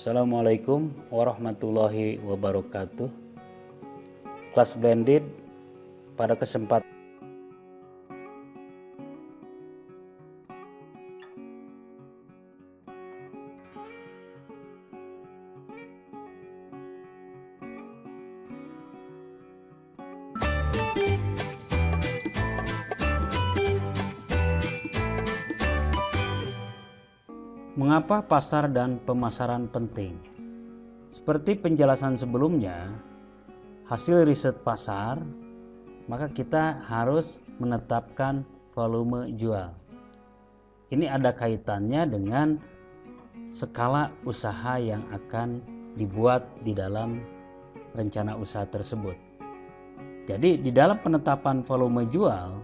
Assalamualaikum warahmatullahi wabarakatuh. Kelas blended pada kesempatan mengapa pasar dan pemasaran penting? Seperti penjelasan sebelumnya, hasil riset pasar, maka kita harus menetapkan volume jual. Ini ada kaitannya dengan skala usaha yang akan dibuat di dalam rencana usaha tersebut. Jadi di dalam penetapan volume jual,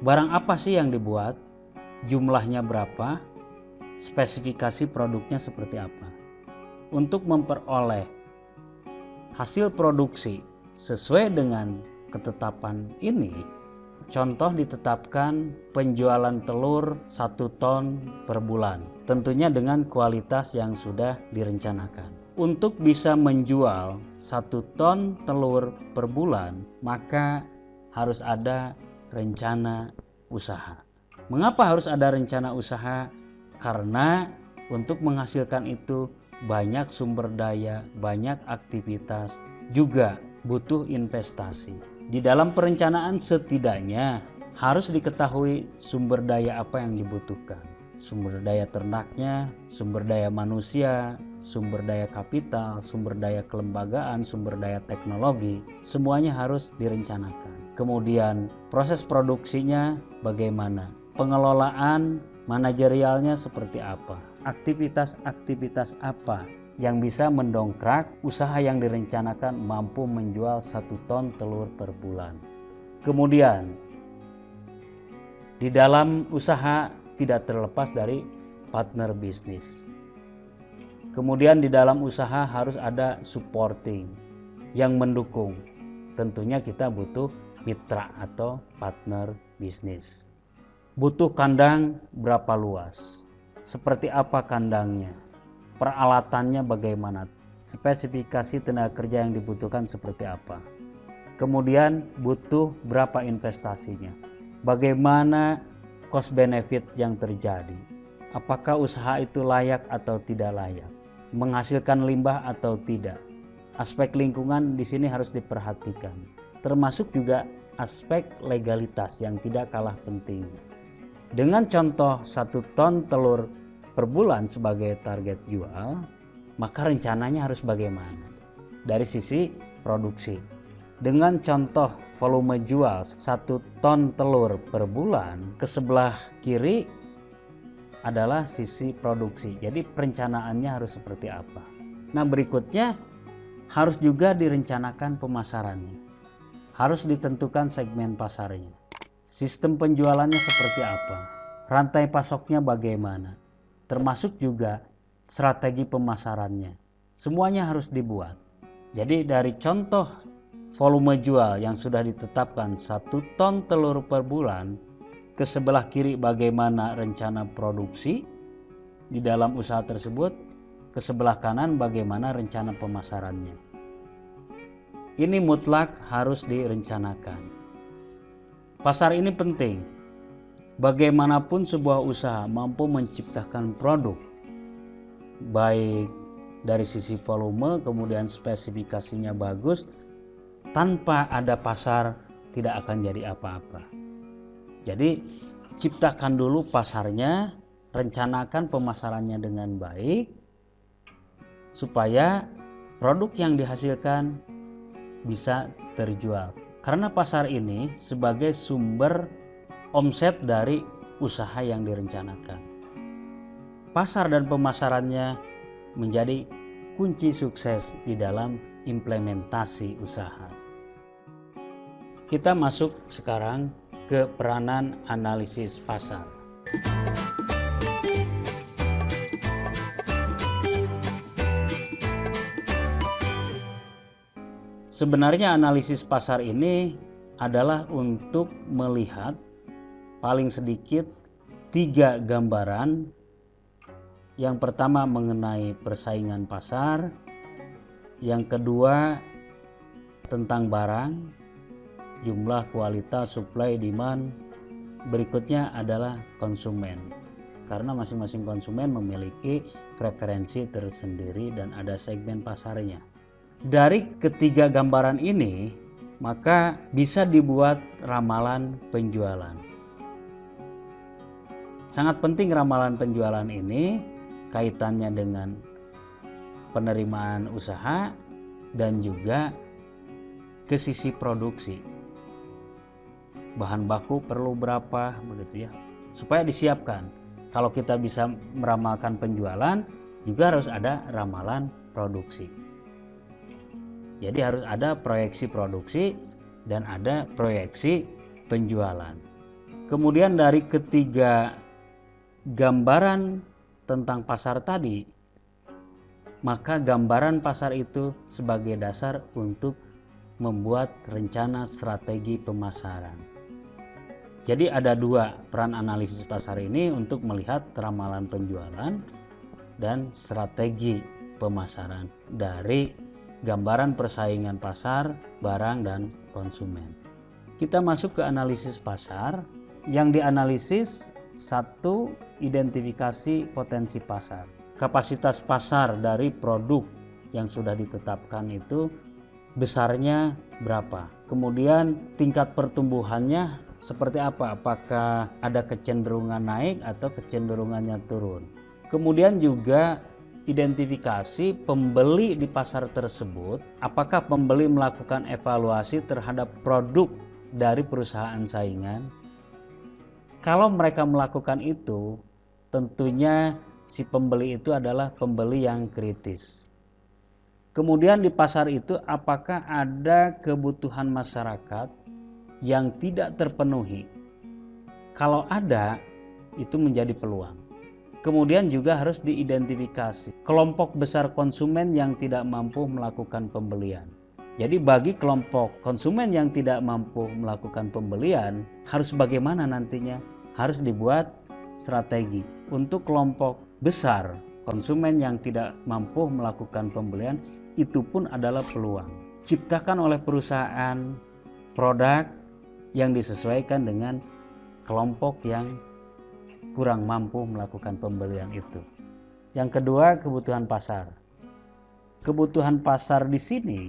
barang apa sih yang dibuat, jumlahnya berapa, spesifikasi produknya seperti apa. Untuk memperoleh hasil produksi sesuai dengan ketetapan ini, contoh ditetapkan penjualan telur 1 ton per bulan, tentunya dengan kualitas yang sudah direncanakan. Untuk bisa menjual 1 ton telur per bulan, maka harus ada rencana usaha. Mengapa harus ada rencana usaha? Karena untuk menghasilkan itu banyak sumber daya, banyak aktivitas, juga butuh investasi. Di dalam perencanaan setidaknya harus diketahui sumber daya apa yang dibutuhkan. Sumber daya ternaknya, sumber daya manusia, sumber daya kapital, sumber daya kelembagaan, sumber daya teknologi, semuanya harus direncanakan. Kemudian proses produksinya bagaimana? Pengelolaan manajerialnya seperti apa? Aktivitas-aktivitas apa yang bisa mendongkrak usaha yang direncanakan mampu menjual 1 ton telur per bulan? Kemudian di dalam usaha tidak terlepas dari partner bisnis. Kemudian di dalam usaha harus ada supporting yang mendukung. Tentunya kita butuh mitra atau partner bisnis. Butuh kandang berapa luas? Seperti apa kandangnya? Peralatannya bagaimana? Spesifikasi tenaga kerja yang dibutuhkan seperti apa? Kemudian butuh berapa investasinya? Bagaimana cost benefit yang terjadi? Apakah usaha itu layak atau tidak layak? Menghasilkan limbah atau tidak? Aspek lingkungan di sini harus diperhatikan. Termasuk juga aspek legalitas yang tidak kalah penting. Dengan contoh 1 ton telur per bulan sebagai target jual, maka rencananya harus bagaimana? Dari sisi produksi. Dengan contoh volume jual 1 ton telur per bulan, ke sebelah kiri adalah sisi produksi. Jadi perencanaannya harus seperti apa? Nah, berikutnya harus juga direncanakan pemasarannya. Harus ditentukan segmen pasarnya. Sistem penjualannya seperti apa? Rantai pasoknya bagaimana? Termasuk juga strategi pemasarannya. Semuanya harus dibuat. Jadi dari contoh volume jual yang sudah ditetapkan 1 ton telur per bulan, ke sebelah kiri bagaimana rencana produksi di dalam usaha tersebut, ke sebelah kanan bagaimana rencana pemasarannya. Ini mutlak harus direncanakan. Pasar ini penting. Bagaimanapun sebuah usaha mampu menciptakan produk, baik dari sisi volume, kemudian spesifikasinya bagus, tanpa ada pasar tidak akan jadi apa-apa. Jadi ciptakan dulu pasarnya, rencanakan pemasarannya dengan baik, supaya produk yang dihasilkan bisa terjual. Karena pasar ini sebagai sumber omset dari usaha yang direncanakan. Pasar dan pemasarannya menjadi kunci sukses di dalam implementasi usaha. Kita masuk sekarang ke peranan analisis pasar. Sebenarnya analisis pasar ini adalah untuk melihat paling sedikit 3 gambaran Yang pertama mengenai persaingan pasar, yang kedua tentang barang, jumlah, kualitas, supply, demand. Berikutnya adalah konsumen. Karena masing-masing konsumen memiliki preferensi tersendiri dan ada segmen pasarnya. Dari ketiga gambaran ini, maka bisa dibuat ramalan penjualan. Sangat penting ramalan penjualan ini kaitannya dengan penerimaan usaha dan juga ke sisi produksi. Bahan baku perlu berapa begitu ya, supaya disiapkan. Kalau kita bisa meramalkan penjualan, juga harus ada ramalan produksi. Jadi harus ada proyeksi produksi dan ada proyeksi penjualan. Kemudian dari ketiga gambaran tentang pasar tadi, maka gambaran pasar itu sebagai dasar untuk membuat rencana strategi pemasaran. Jadi ada dua peran analisis pasar ini untuk melihat ramalan penjualan dan strategi pemasaran dari gambaran persaingan pasar, barang, dan konsumen. Kita masuk ke analisis pasar. Yang dianalisis, satu, identifikasi potensi pasar. Kapasitas pasar dari produk yang sudah ditetapkan itu besarnya berapa. Kemudian tingkat pertumbuhannya seperti apa? Apakah ada kecenderungan naik atau kecenderungannya turun? Kemudian juga identifikasi pembeli di pasar tersebut. Apakah pembeli melakukan evaluasi terhadap produk dari perusahaan saingan? Kalau mereka melakukan itu, tentunya si pembeli itu adalah pembeli yang kritis. Kemudian di pasar itu apakah ada kebutuhan masyarakat yang tidak terpenuhi? Kalau ada, itu menjadi peluang. Kemudian juga harus diidentifikasi kelompok besar konsumen yang tidak mampu melakukan pembelian. Jadi bagi kelompok konsumen yang tidak mampu melakukan pembelian, harus bagaimana nantinya? Harus dibuat strategi. Untuk kelompok besar konsumen yang tidak mampu melakukan pembelian, itu pun adalah peluang. Ciptakan oleh perusahaan produk yang disesuaikan dengan kelompok yang kurang mampu melakukan pembelian itu. Yang kedua, kebutuhan pasar. Kebutuhan pasar di sini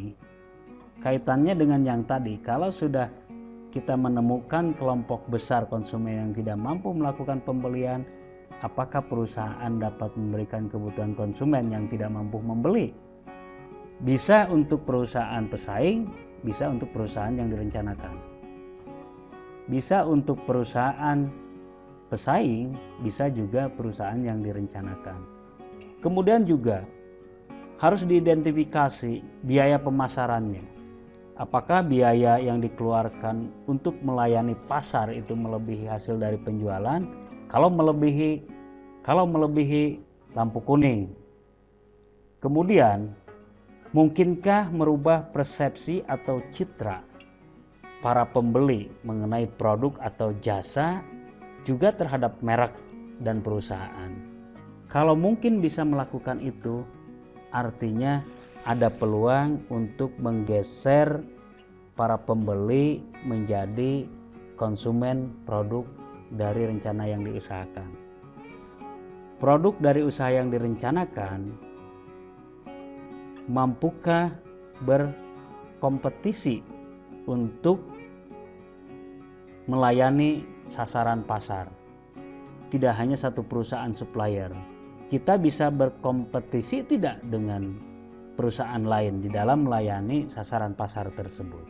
kaitannya dengan yang tadi. Kalau sudah kita menemukan kelompok besar konsumen yang tidak mampu melakukan pembelian, apakah perusahaan dapat memberikan kebutuhan konsumen yang tidak mampu membeli? Bisa untuk perusahaan pesaing, bisa untuk perusahaan yang direncanakan. Bisa untuk perusahaan pesaing, bisa juga perusahaan yang direncanakan. Kemudian juga harus diidentifikasi biaya pemasarannya. Apakah biaya yang dikeluarkan untuk melayani pasar itu melebihi hasil dari penjualan? Kalau melebihi lampu kuning. Kemudian mungkinkah merubah persepsi atau citra para pembeli mengenai produk atau jasa juga terhadap merek dan perusahaan? Kalau mungkin bisa melakukan itu, artinya ada peluang untuk menggeser para pembeli menjadi konsumen produk dari rencana yang diusahakan. Produk dari usaha yang direncanakan mampukah berkompetisi untuk melayani sasaran pasar? Tidak hanya satu perusahaan supplier. Kita bisa berkompetisi tidak dengan perusahaan lain di dalam melayani sasaran pasar tersebut.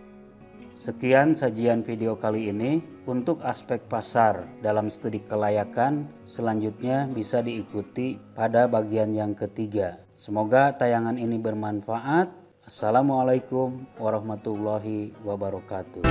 Sekian sajian video kali ini. Untuk aspek pasar dalam studi kelayakan selanjutnya bisa diikuti pada bagian yang ketiga. Semoga tayangan ini bermanfaat. Assalamualaikum warahmatullahi wabarakatuh.